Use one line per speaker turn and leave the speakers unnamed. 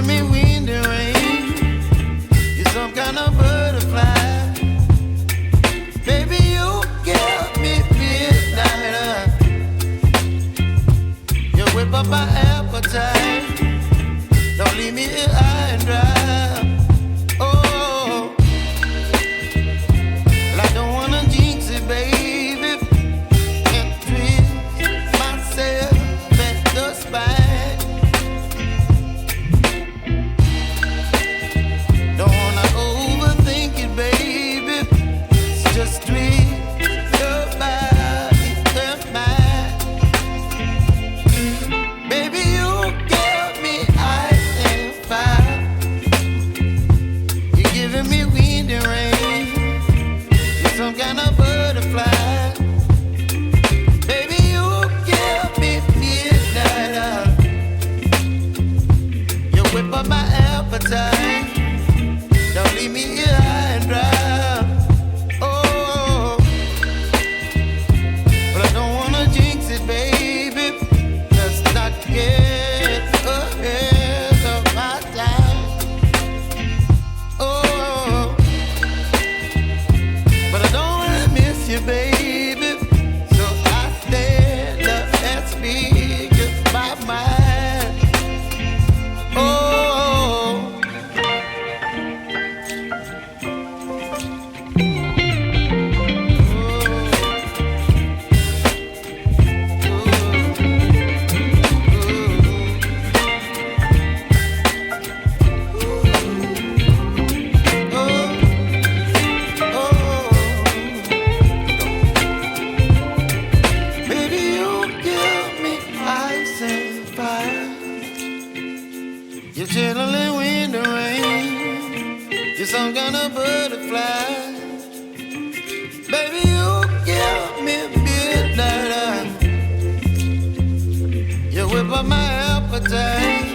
giving me wind and rain. You're some kind of butterfly. Baby, you give me midnight. You whip up my appetite. Don't leave me here high and dry. Oh, well, I don't wanna jinx it, baby. Can't twist myself at the spine. Don't wanna overthink it, baby. It's just twist your body and mine. Baby, you give me ice and fire. You're giving me wind and rain. You're some kind of butterfly. Baby, you give me midnight. You whip up my appetite. Don't leave me here high and dry. Oh, but I don't wanna jinx it, baby. Let's not get ahead of my time. Oh, but I don't wanna miss you, baby. So I stand up and speak my mind. Oh. Baby, you give me ice and fire. You're chilling wind and rain. You're some kind of butterfly. Baby, you give me midnight. You whip up my appetite.